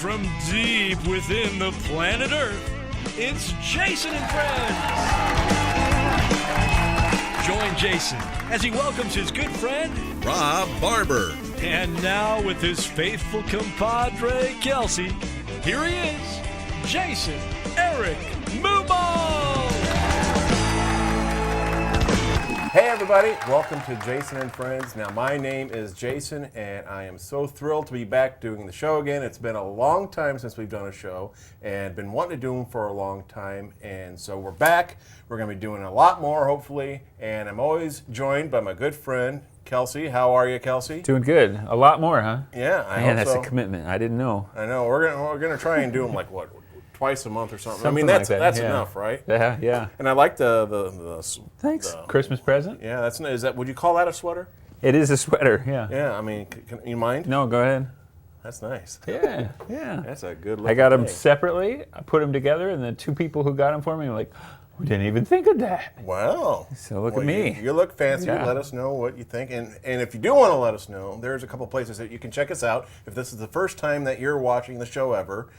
From deep within the planet Earth, it's Jason and Friends. Join Jason as he welcomes his good friend, Rob Barbour. And now with his faithful compadre, Kelsey, here he is, Jason Eric Mumaw. Hey everybody, welcome to Jason and Friends. Now my name is Jason and I am so thrilled to be back doing the show again. It's been a long time since we've done a show and been wanting to do them for a long time, and so we're back. We're going to be doing a lot more hopefully, and I'm always joined by my good friend Kelsey. How are you, Kelsey? Doing good. A lot more, huh? Yeah, I Man, hope that's so. a commitment. I didn't know. I know. We're gonna try and do them like what, twice a month or something. Something I mean that's like that, that's yeah. enough, right? Yeah, yeah. And I like the Thanks. Christmas present? Yeah, is that? Would you call that a sweater? It is a sweater, yeah. Yeah, I mean, can you mind? No, go ahead. That's nice. Yeah, yeah. That's a good look. I got them separately. I put them together, and the two people who got them for me were like, we didn't even think of that. Wow. So look at me. You look fancy. Yeah. Let us know what you think. And if you do want to let us know, there's a couple places that you can check us out. If this is the first time that you're watching the show ever,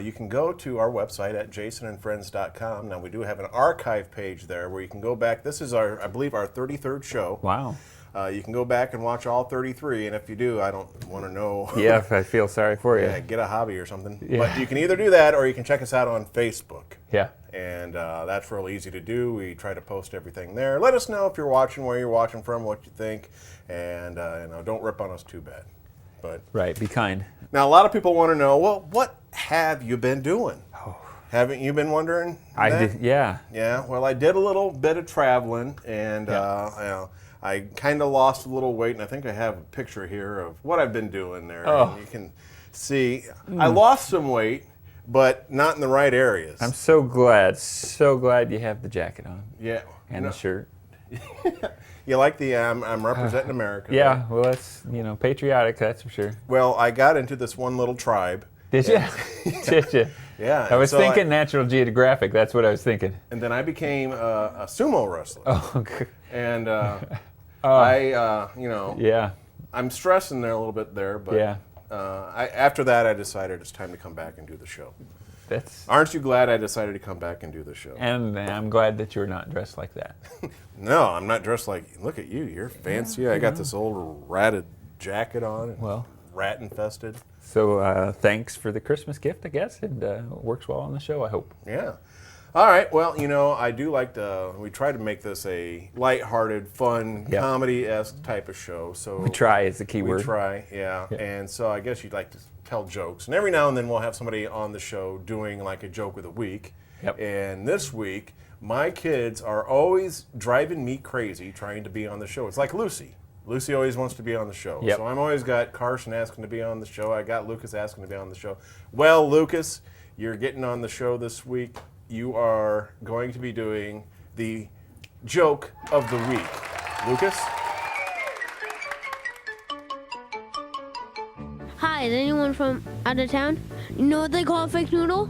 you can go to our website at JASONandFRIENDS.com. Now, we do have an archive page there where you can go back. This is, I believe, our 33rd show. Wow. You can go back and watch all 33, and if you do, I don't want to know. Yeah, I feel sorry for you. Yeah, get a hobby or something. Yeah. But you can either do that or you can check us out on Facebook. Yeah. And that's real easy to do. We try to post everything there. Let us know if you're watching, where you're watching from, what you think, and don't rip on us too bad. But Right, be kind. now a lot of people want to know, well, what have you been doing? Oh. Haven't you been wondering? I that? did, yeah. Yeah. Well, I did a little bit of traveling, and I kind of lost a little weight, and I think I have a picture here of what I've been doing there. Oh. And you can see I lost some weight, but not in the right areas. I'm so glad you have the jacket on. Yeah. And the shirt. You like the I'm representing America. Yeah, well, that's, patriotic, that's for sure. Well, I got into this one little tribe. Did you? Did you? Yeah. I was so thinking National Geographic, that's what I was thinking. And then I became a sumo wrestler. Oh, okay. And Yeah. I'm stressing there a little bit there, but Yeah. after that I decided it's time to come back and do the show. Aren't you glad I decided to come back and do the show? And I'm glad that you're not dressed like that. No, I'm not dressed like, look at you, you're fancy. Yeah, I got this old ratted jacket on, Well, rat infested. So thanks for the Christmas gift, I guess. It works well on the show, I hope. Yeah. All right. Well, I do like we try to make this a lighthearted, fun, Yep. comedy-esque type of show. So We try is the key we word. try, yeah. Yep. And so I guess you'd like to tell jokes. And every now and then we'll have somebody on the show doing like a joke of the week. Yep. And this week, my kids are always driving me crazy trying to be on the show. It's like Lucy. Lucy always wants to be on the show. Yep. So I'm always got Carson asking to be on the show. I got Lucas asking to be on the show. Well, Lucas, you're getting on the show this week. You are going to be doing the joke of the week. Lucas? Hi, is anyone from out of town? You know what they call a fake noodle?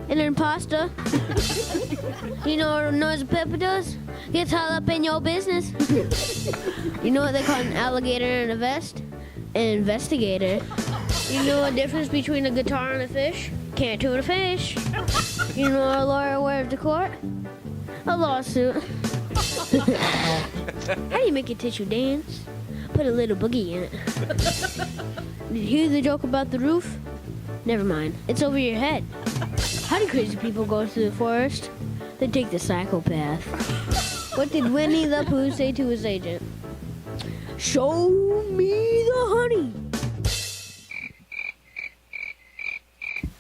An imposter. You know what a nose pepper does? Gets all up in your business. You know what they call an alligator in a vest? An investigator. You know the difference between a guitar and a fish? Can't tune a fish. You know what a lawyer wears to court? A lawsuit. How do you make a tissue dance? Put a little boogie in it. Did you hear the joke about the roof? Never mind. It's over your head. How do crazy people go through the forest? They take the psychopath. What did Winnie the Pooh say to his agent? Show me the honey.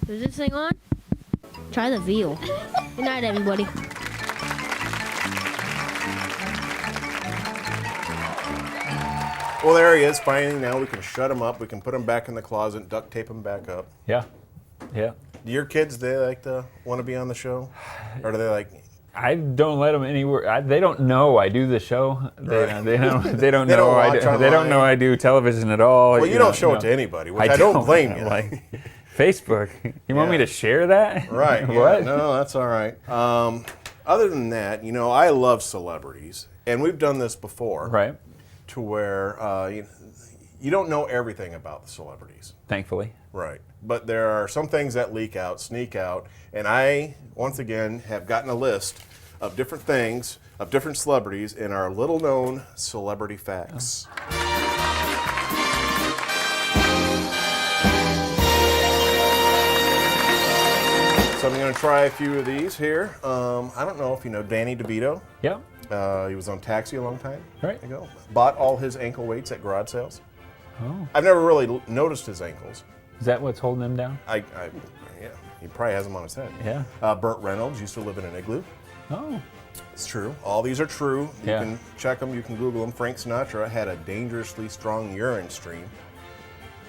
Is this thing on? Try the veal. Good night, everybody. Well, there he is. Finally, now we can shut him up. We can put him back in the closet, duct tape him back up. Yeah. Yeah. Do your kids, they like to want to be on the show? Or do they like... I don't let them anywhere. They don't know I do the show. They don't know. They don't watch They don't know I do television at all. Well, you don't show it to anybody, which I don't blame you. Like Facebook. You want me to share that? Right. What? Yeah, no, that's all right. Other than that, you know, I love celebrities, and we've done this before. Right. To where you don't know everything about the celebrities. Thankfully. Right. But there are some things that leak out, sneak out, and I, once again, have gotten a list of different things, of different celebrities in our little-known celebrity facts. So I'm going to try a few of these here. I don't know if you know Danny DeVito. Yeah. He was on Taxi a long time Right. ago. Bought all his ankle weights at garage sales. Oh. I've never really noticed his ankles. Is that what's holding him down? Yeah, he probably has them on his head. Yeah. Burt Reynolds used to live in an igloo. Oh. It's true. All these are true. You Yeah. can check them. You can Google them. Frank Sinatra had a dangerously strong urine stream.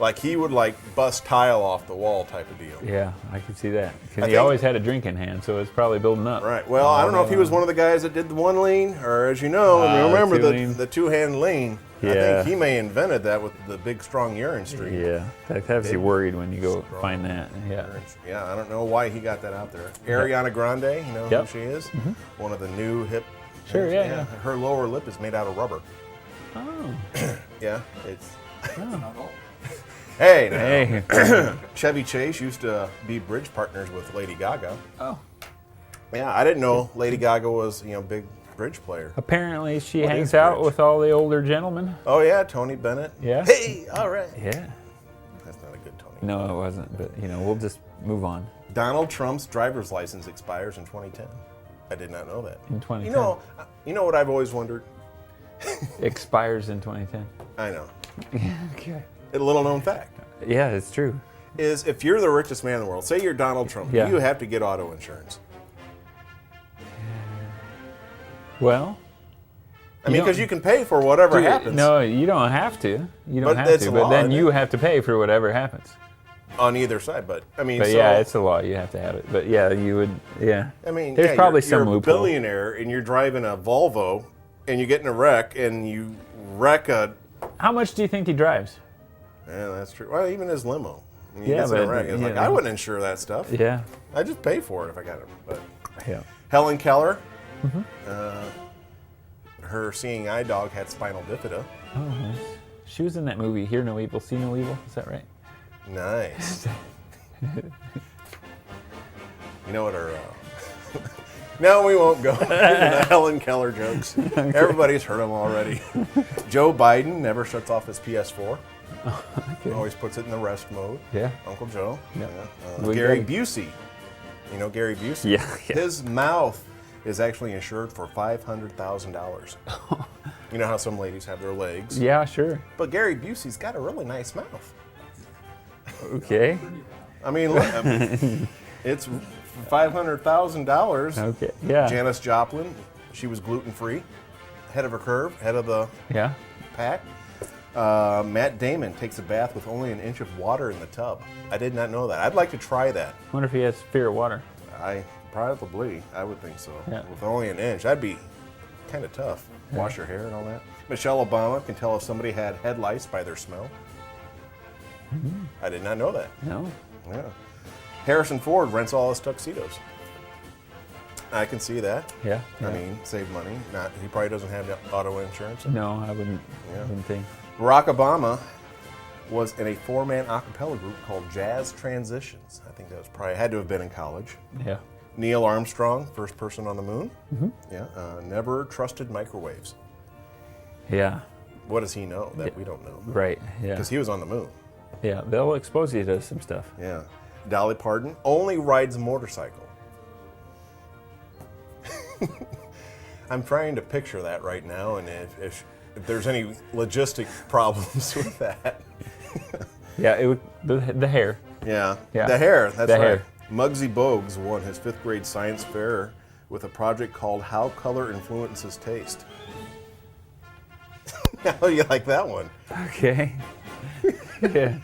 Like he would like bust tile off the wall type of deal. Yeah, I can see that. I Because he think- always had a drink in hand, so it's probably building up. Right. Well, I don't know if he was one of the guys that did the one lean, or as you know, and you remember the two-hand lean. I Yeah. think he may have invented that with the big, strong urine stream. Yeah, that has you worried when you go find that. Yeah. Yeah, I don't know why he got that out there. Ariana Grande, you know Yep. who she is? One of the new hip. Sure, yeah. Her lower lip is made out of rubber. Oh. Yeah, it's. Hey, now. Hey. Chevy Chase used to be bridge partners with Lady Gaga. Oh. Yeah, I didn't know Lady Gaga was, you know, big bridge player. Apparently, she What hangs is out bridge? with all the older gentlemen. Oh yeah, Tony Bennett. Yeah. Hey, all right. Yeah. That's not a good Tony. No, it wasn't. But we'll just move on. Donald Trump's driver's license expires in 2010. I did not know that. In 2010. You know what I've always wondered? Expires in 2010. I know. Okay. A little known fact Yeah, it's true. is if you're the richest man in the world, say you're Donald Trump, Yeah. you have to get auto insurance. Well. I mean, because you can pay for whatever happens. No, you don't have to. You don't But have that's to. a But law, then isn't you it? have to pay for whatever happens. On either side, but I mean, But so, yeah, it's a law. You have to have it. But yeah, you would. Yeah. I mean, there's yeah, probably you're some a loophole. billionaire and you're driving a Volvo and you get in a wreck and you wreck a. How much do you think he drives? Yeah, that's true. Well, even his limo. When he Yeah, gets in a but- wreck, it's like yeah. I wouldn't insure that stuff. Yeah. I just pay for it if I got it. But Yeah. Helen Keller, Mm-hmm. her seeing eye dog had spinal bifida. Oh, nice. She was in that movie, Hear No Evil, See No Evil. Is that right? Nice. You know what her. No, we won't go into the Helen Keller jokes. Everybody's heard them already. Joe Biden never shuts off his PS4. Okay. Always puts it in the rest mode. Yeah. Uncle Joe. Yeah. Yeah. Gary Busey. You know Gary Busey? Yeah, yeah. His mouth is actually insured for $500,000. You know how some ladies have their legs? Yeah, sure. But Gary Busey's got a really nice mouth. Okay. I mean, look, it's $500,000. Okay. Yeah. Janis Joplin, she was gluten-free, head of her curve, head of the Yeah. pack. Matt Damon takes a bath with only an inch of water in the tub. I did not know that. I'd like to try that. Wonder if he has fear of water. I would think so. Yeah. With only an inch, that'd be kind of tough. Wash your hair and all that. Michelle Obama can tell if somebody had head lice by their smell. I did not know that. No. Yeah. Harrison Ford rents all his tuxedos. I can see that. Yeah. I mean, save money. He probably doesn't have auto insurance. No, I wouldn't. Yeah. Wouldn't think. Barack Obama was in a 4-man a cappella group called Jazz Transitions. I think that was probably had to have been in college. Yeah. Neil Armstrong, first person on the moon. Yeah. Never trusted microwaves. Yeah. What does he know that we don't know? Right. Yeah. Because he was on the moon. Yeah. They'll expose you to some stuff. Yeah. Dolly Parton only rides a motorcycle. I'm trying to picture that right now, and if there's any logistic problems with that. Yeah. It would, the hair. Yeah. Yeah. The hair. That's The right. hair. Muggsy Bogues won his 5th grade science fair with a project called How Color Influences Taste. How do you like that one? Okay. Yeah.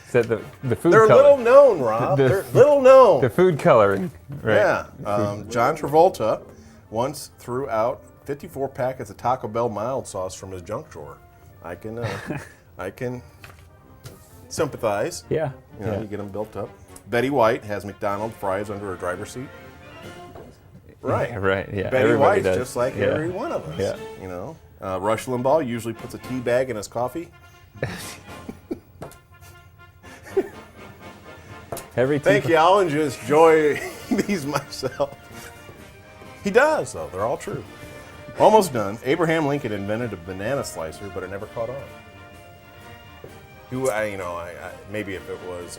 So the food They're color. little known, Rob. The- They're little known. The food coloring. Right. Yeah. John Travolta once threw out 54 packets of Taco Bell mild sauce from his junk drawer. I can sympathize. Yeah. You know, you get them built up. Betty White has McDonald's fries under her driver's seat. Right. Yeah, right. Yeah. Betty Everybody White's does. just like Yeah. every one of us. Yeah. You know, Rush Limbaugh usually puts a tea bag in his coffee. Thank you. I'll just enjoy these myself. He does, though. They're all true. Almost done. Abraham Lincoln invented a banana slicer, but it never caught on. Maybe if it was,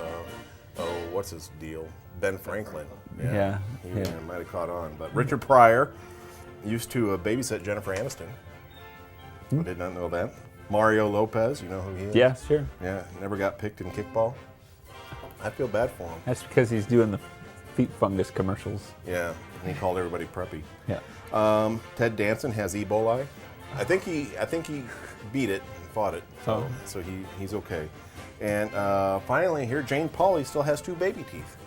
what's his deal? Ben Franklin. Yeah. He might have caught on. But Richard Pryor used to babysit Jennifer Aniston. I did not know that. Mario Lopez, you know who he is? Yeah, sure. Yeah, never got picked in kickball. I feel bad for him. That's because he's doing the feet fungus commercials. Yeah, and he called everybody preppy. Yeah. Ted Danson has Ebola. I think he beat it and fought it, so he's okay. And finally, here Jane Pauley still has 2 baby teeth.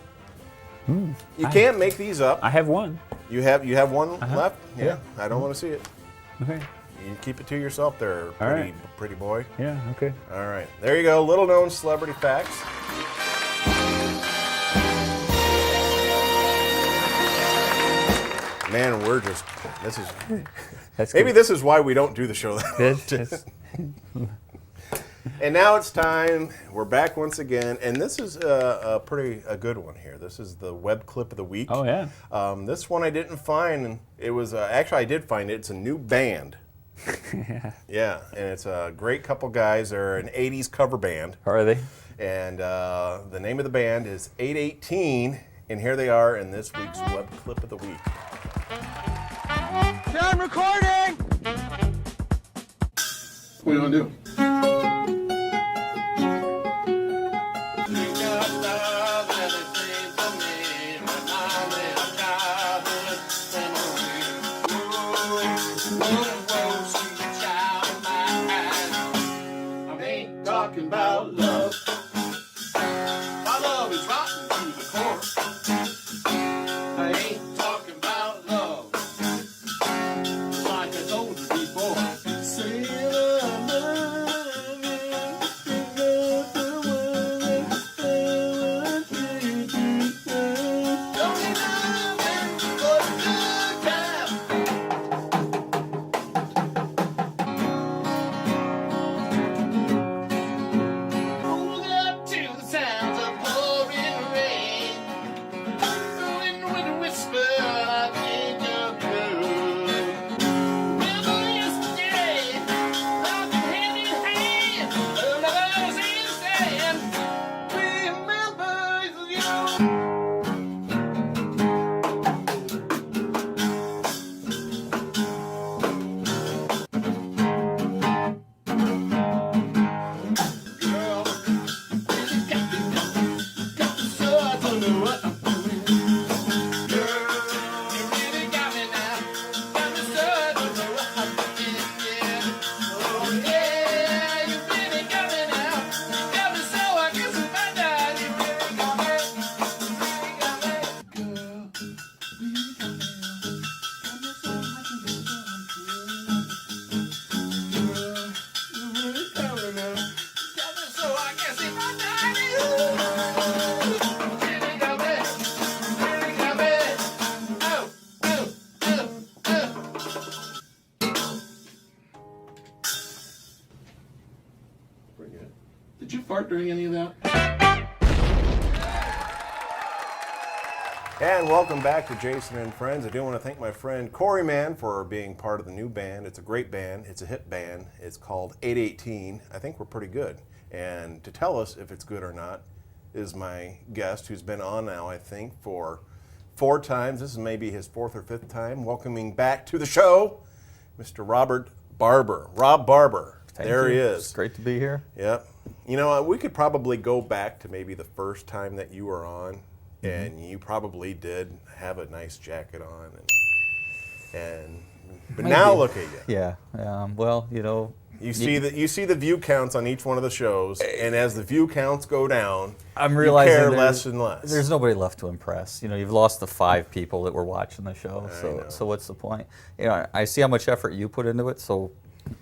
You can't make these up. I have one. You have one left. Yeah, I don't want to see it. Okay. You keep it to yourself, there, right. pretty boy. Yeah. Okay. All right, there you go. Little known celebrity facts. Man, That's maybe good. this is why we don't do the show that This- And now it's time. We're back once again, and this is a good one here. This is the web clip of the week. Oh yeah. This one I didn't find. And it was actually I did find it. It's a new band. Yeah, and it's a great couple guys. They're an '80s cover band. Are they? And the name of the band is 818. And here they are in this week's web clip of the week. I'm recording! What do you want to do? I ain't talking about love. My love is rotten to the core. I ain't talking about love. Like I told you before. Sailor man. fart during any of that? And welcome back to Jason and Friends. I do want to thank my friend Corey Mann for being part of the new band. It's a great band. It's a hip band. It's called 818. I think we're pretty good. And to tell us if it's good or not is my guest, who's been on now, I think, for 4 times. This is maybe his 4th or 5th time. Welcoming back to the show, Mr. Robert Barbour. Rob Barbour. There he is. It's great to be here. Yep. You know, we could probably go back to maybe the first time that you were on. And you probably did have a nice jacket on, but Maybe. now look at you. Yeah. Well, you know. You see the view counts on each one of the shows, and as the view counts go down, I'm realizing you care less and less. There's nobody left to impress. You know, you've lost the 5 people that were watching the show. know. So what's the point? You know, I see how much effort you put into it. So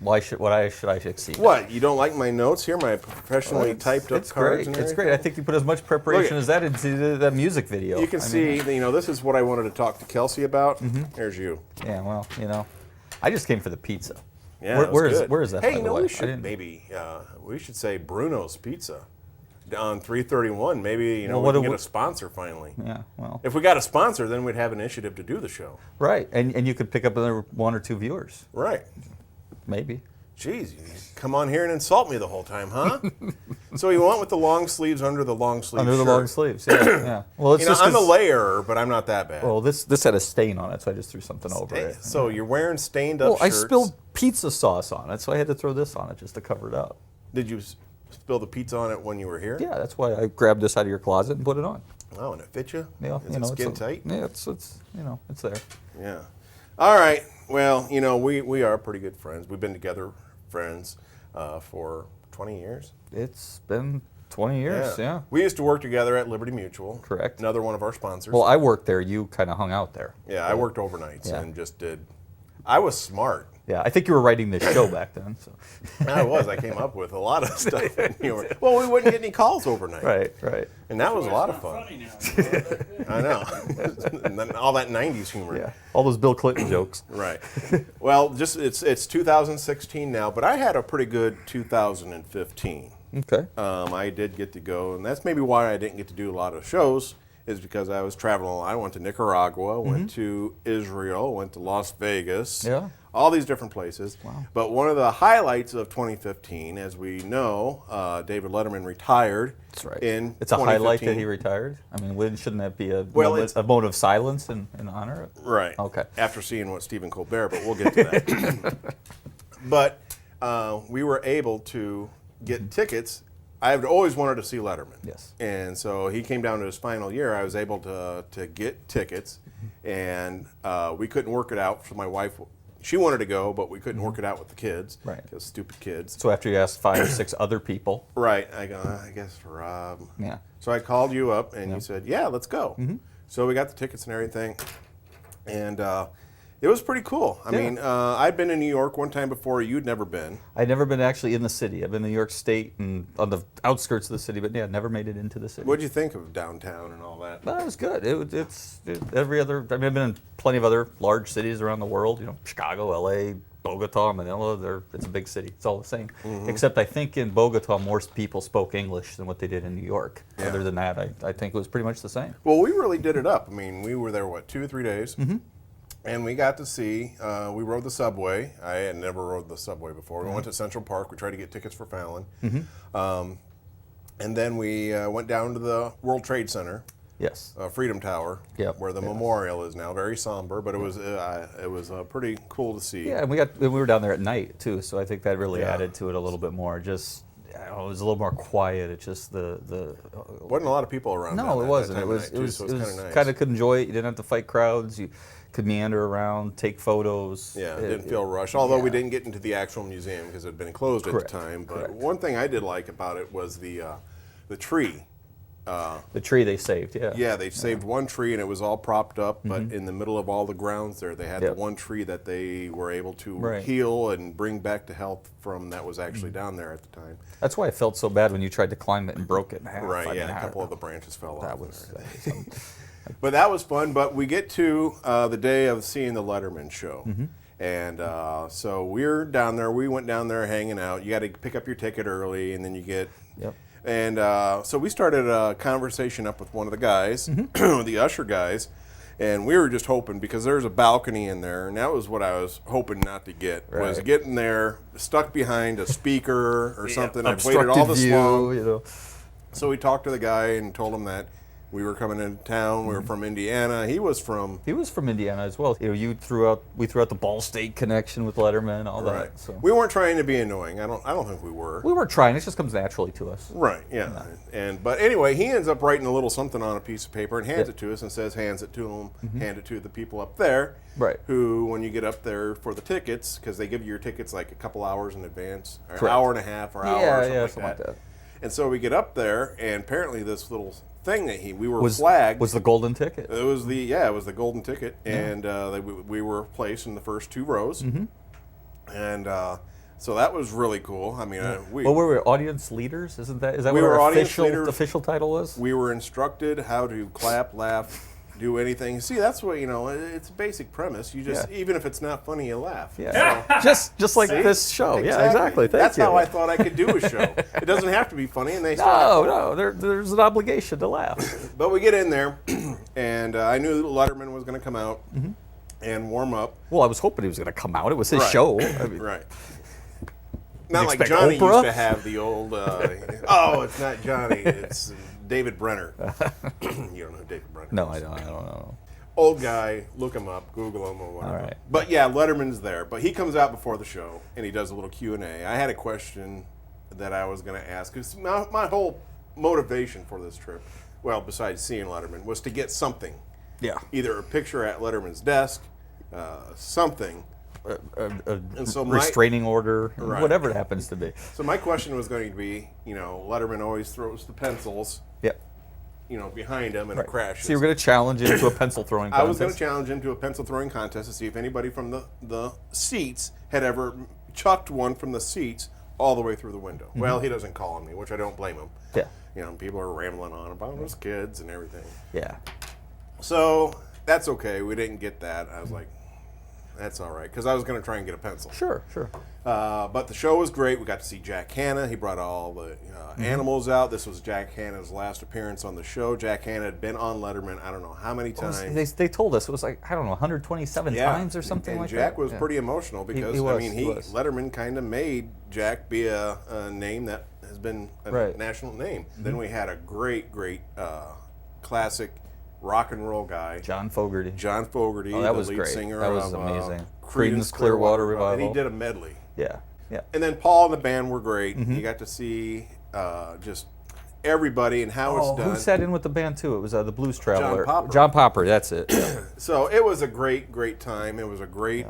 why should I exceed? What, you don't like my notes here, my professionally typed up it's cards? Great. And It's everything? great. I think you put as much preparation as that into the music video. You can see, you know, this is what I wanted to talk to Kelsey about. There's you. Yeah. Well, you know, I just came for the pizza. Yeah, Where is that? that? Hey, by you the know, way? we should say Bruno's Pizza on 331. Maybe Well, we what can do get we- a sponsor finally. Yeah. Well. If we got a sponsor, then we'd have an initiative to do the show. Right. And you could pick up another 1 or 2 viewers. Right. Maybe. Jeez, you come on here and insult me the whole time, huh? So you went with the long sleeves under the long sleeves Under the shirt. long sleeves. Yeah. Yeah. Well, it's You know, just I'm a 'cause- layerer, but I'm not that bad. Well, this had a stain on it, so I just threw something over it. So you're wearing stained up Well, I shirts. spilled pizza sauce on it, so I had to throw this on it just to cover it up. Did you spill the pizza on it when you were here? Yeah, that's why I grabbed this out of your closet and put it on. Oh, and it fit you? Yeah, Is it skin tight? Yeah, it's it's there. Yeah. All right. Well, you know, we are pretty good friends. We've been together friends for 20 years. It's been 20 years. Yeah. We used to work together at Liberty Mutual. Correct. Another one of our sponsors. Well, I worked there. You kind of hung out there. Yeah, I worked overnights Yeah. and just did. I was smart. Yeah, I think you were writing this show back then. So. I was. I came up with a lot of stuff. Well, we wouldn't get any calls overnight. Right. And that was a lot of It's fun. not funny now. I know. And then all that 90s humor. Yeah. All those Bill Clinton jokes. Right. Well, just it's 2016 now, but I had a pretty good 2015. Okay. I did get to go, and that's maybe why I didn't get to do a lot of shows, is because I was traveling. I went to Nicaragua, went to Israel, went to Las Vegas, Yeah. all these different places. Wow. But one of the highlights of 2015, as we know, David Letterman retired. That's right. In It's a highlight that 2015. he retired. I mean, shouldn't that be a Well, moment, a moment of silence in honor? Right. Okay. After seeing what Stephen Colbert, but we'll get to that. But we were able to get tickets. I've always wanted to see Letterman. Yes. And so he came down to his final year. I was able to get tickets, and we couldn't work it out. So my wife, she wanted to go, but we couldn't work it out with the kids. Right. Because stupid kids. So after you asked 5 or 6 other people. Right. I go, I guess for Rob. Yeah. So I called you up, and you said, yeah, let's go. So we got the tickets and everything, and it was pretty cool. I mean, I'd been in New York one time before. You'd never been. I'd never been actually in the city. I've been in New York State and on the outskirts of the city, but yeah, never made it into the city. What'd you think of downtown and all that? Well, it was good. Every other. I mean, I've been in plenty of other large cities around the world. You know, Chicago, L.A., Bogota, Manila. It's a big city. It's all the same. Except I think in Bogota, more people spoke English than what they did in New York. Yeah. Other than that, I think it was pretty much the same. Well, we really did it up. I mean, we were there, 2 or 3 days? And we got to see, we rode the subway. I had never rode the subway before. We went to Central Park. We tried to get tickets for Fallon. And then we went down to the World Trade Center, Yes. Freedom Tower, Yep. where the memorial is now. Very somber, but it was pretty cool to see. Yeah, and we were down there at night too, so I think that really Yeah. added to it a little bit more. Just it was a little more quiet. It's just the Wasn't a lot of people around. No, down it that wasn't. time It of was night, too, so it was kind of nice. kind of could enjoy it. You didn't have to fight crowds. You could meander around, take photos. Yeah, it didn't feel rushed. Although we yeah. didn't get into the actual museum because it had been closed at Correct, the time. But correct. one thing I did like about it was the tree. The tree they saved. Yeah. Yeah, they saved one tree and it was all propped up, but in the middle of all the grounds there, they had Yep. the one tree that they were able to Right. heal and bring back to health from that was actually down there at the time. That's why I felt so bad when you tried to climb it and broke it in half. Right, I yeah, mean, a couple of the branches fell that off. was. But that was fun. But we get to the day of seeing the Letterman show. And so we're down there. We went down there hanging out. You got to pick up your ticket early, and then you get. Yep. And so we started a conversation up with one of the guys, the usher guys, and we were just hoping, because there's a balcony in there, and that was what I was hoping not to get, was getting there, stuck behind a speaker or something. I've waited all this long. You know. So we talked to the guy and told him that we were coming into town. We were from Indiana. He was from Indiana as well. You know, we threw out the Ball State connection with Letterman, all that. So We weren't trying to be annoying. I don't think we were. we weren't trying. It just comes naturally to us. Right, yeah. But anyway, he ends up writing a little something on a piece of paper and hands it to us and says, hands it to him, hand it to the people up there. Right. Who, when you get up there for the tickets, because they give you your tickets like a couple hours in advance, or an Correct. hour and a half, or hour, or something like that. And so we get up there, and apparently this little thing that we were flagged. Was the golden ticket. It was the golden ticket, and we were placed in the first 2 rows. And so that was really cool. I mean, we were audience leaders? Is that We what were our audience leaders. official title was? we were instructed how to clap, laugh, do anything. See, that's what, it's a basic premise. You just, even if it's not funny, you laugh. Yeah. just like this show. Yeah, exactly. That's Thank you. how I thought I could do a show. It doesn't have to be funny, and they No, there's an obligation to laugh. But we get in there, and I knew Letterman was going to come out and warm up. Well, I was hoping he was going to come out. It was his Right. show. I mean, Right. Not like expect Johnny Oprah? used to have the old, oh, it's not Johnny, it's David Brenner. You don't know who David Brenner No, is. I don't know. Old guy, look him up, Google him or whatever. All right. But yeah, Letterman's there. But he comes out before the show, and he does a little Q&A. I had a question that I was going to ask, because my whole motivation for this trip, well, besides seeing Letterman, was to get something. Yeah. Either a picture at Letterman's desk, something. A so restraining order, Right. whatever it happens to be. So my question was going to be, Letterman always throws the pencils, Yep. behind him, and it crashes. So you were going to challenge him to a pencil throwing contest? I was going to challenge him to a pencil throwing contest to see if anybody from the seats had ever chucked one from the seats all the way through the window. Well, he doesn't call on me, which I don't blame him. Yeah. People are rambling on about his kids and everything. Yeah. So that's okay. We didn't get that. I was like, that's all right, because I was going to try and get a pencil. Sure. But the show was great. We got to see Jack Hanna. He brought all the animals out. This was Jack Hanna's last appearance on the show. Jack Hanna had been on Letterman I don't know how many times. They told us it was like, I don't know, 127 times or something and like Jack that. was pretty emotional because, He was. Letterman kind of made Jack be a name that has been a national name. Then we had a great classic rock and roll guy. John Fogerty. Oh, that was the lead great. singer That was of amazing. Creedence Clearwater Revival. And he did a medley. Yeah. And then Paul and the band were great. You got to see just everybody and how it's done. Who sat in with the band too? It was the Blues Traveler. Popper. John Popper, that's it. Yeah. So it was a great time. It was a great...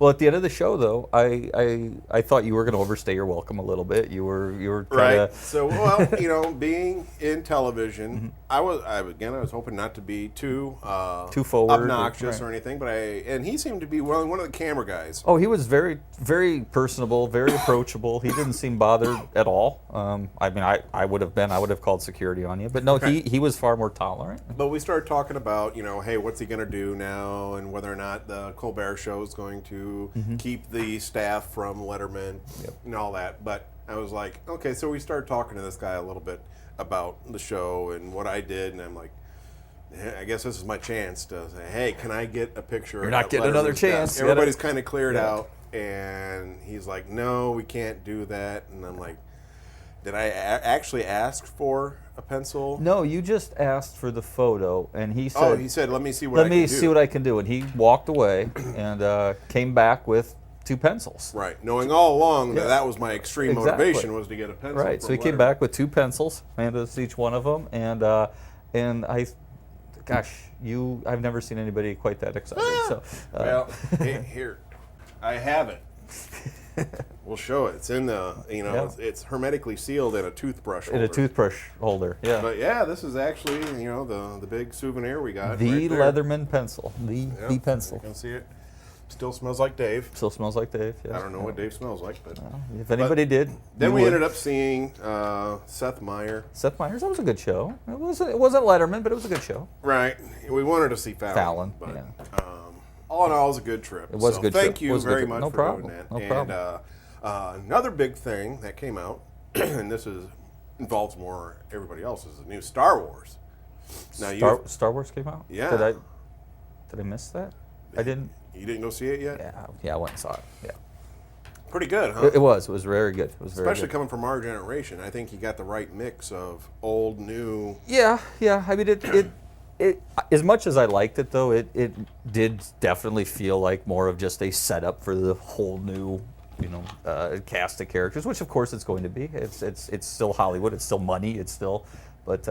Well, at the end of the show, though, I thought you were going to overstay your welcome a little bit. You were kind of So, well, being in television, I was hoping not to be too forward, obnoxious or anything. But and he seemed to be one of the camera guys. Oh, he was very, very personable, very approachable. He didn't seem bothered at all. I mean, I would have called security on you, but no, he was far more tolerant. But we started talking about, hey, what's he going to do now, and whether or not the Colbert Show is going to keep the staff from Letterman and all that. But I was like, okay, so we started talking to this guy a little bit about the show and what I did, and I'm like, I guess this is my chance to say, hey, can I get a picture? You're not getting another chance. Everybody's kind of cleared out, and he's like, no, we can't do that. And I'm like, did I actually ask for a pencil? No, you just asked for the photo, and he said, let me see what I can do. Let me see what I can do. And he walked away and came back with 2 pencils. Right, knowing all along that was my extreme motivation, was to get a pencil. Right, so he came back with 2 pencils, handed us each one of them, and I've never seen anybody quite that excited. So, well, here, I have it. We'll show it. It's in the, it's hermetically sealed in a toothbrush holder. In a toothbrush holder, yeah. But yeah, this is actually, the big souvenir we got. The right there. Leatherman pencil. The pencil. You can see it. Still smells like Dave. Still smells like Dave, yes. I don't know what Dave smells like, but... if anybody did, then we ended up seeing Seth Meyer. Seth Meyers, that was a good show. It wasn't Letterman, but it was a good show. Right. We wanted to see Fallon. But, all in all, it was a good trip. It was a good trip. Thank you very much for doing that. No problem. Another big thing that came out, and this is involves more everybody else is the new Star Wars. Now Star Wars came out? Yeah. Did I miss that? I didn't. You didn't go see it yet? Yeah, I went and saw it. Yeah. Pretty good, huh? It was very good. It was very Especially good. coming from our generation. I think you got the right mix of old, new. Yeah. I mean, it as much as I liked it, though, it did definitely feel like more of just a setup for the whole new, cast of characters, which of course it's going to be. It's still Hollywood. It's still money. It's still, but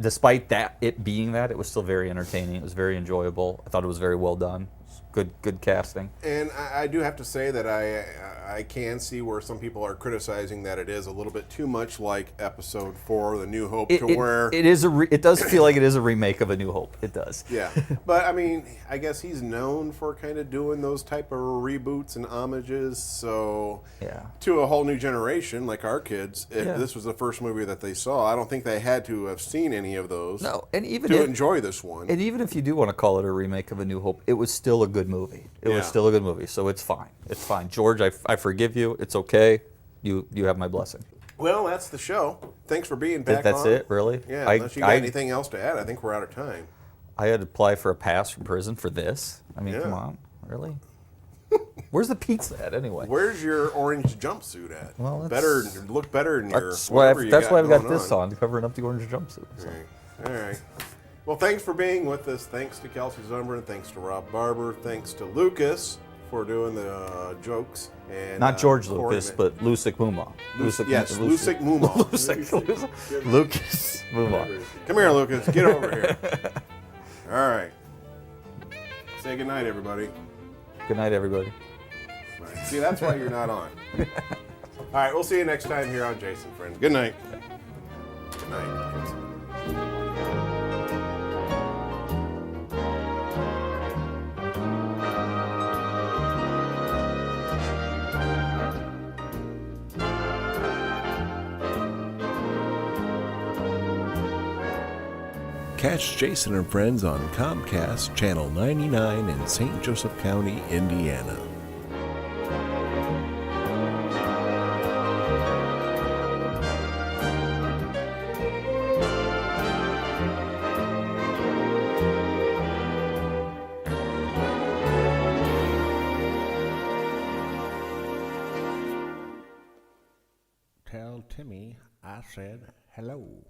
despite that, it being that, it was still very entertaining. It was very enjoyable. I thought it was very well done. Good casting. And I do have to say that I can see where some people are criticizing that it is a little bit too much like Episode 4, The New Hope, where it does feel like it is a remake of A New Hope. It does. Yeah, but I mean, I guess he's known for kind of doing those type of reboots and homages. So Yeah. to a whole new generation, like our kids, if this was the first movie that they saw, I don't think they had to have seen any of those. No, and even to enjoy this one. And even if you do want to call it a remake of A New Hope, it was still a good movie. It Yeah. was still a good movie, so it's fine. It's fine. George, I forgive you. It's okay. You have my blessing. Well, that's the show. Thanks for being back That's on. it, really? Yeah, unless you got anything else to add, I think we're out of time. I had to apply for a pass from prison for this. I mean, Yeah. come on, really? Where's the pizza at anyway? Where's your orange jumpsuit at? Well, look better in your. That's why whatever you I've got going this on, covering up the orange jumpsuit. So. All right. Well, thanks for being with us. Thanks to Kelsey Zumbrun. Thanks to Rob Barbour. Thanks to Lucas for doing the jokes. And Not George Lucas, but Lucic Mumaw. Yes, Lucic Mumaw. Lucas Mumaw. Come here, Lucas. Get over here. All right. Say goodnight, everybody. Good night, everybody. Right. See, that's why you're not on. All right, we'll see you next time here on Jason Friends. Good night. Good night. Catch Jason and Friends on Comcast Channel 99 in St. Joseph County, Indiana. Tell Timmy I said hello.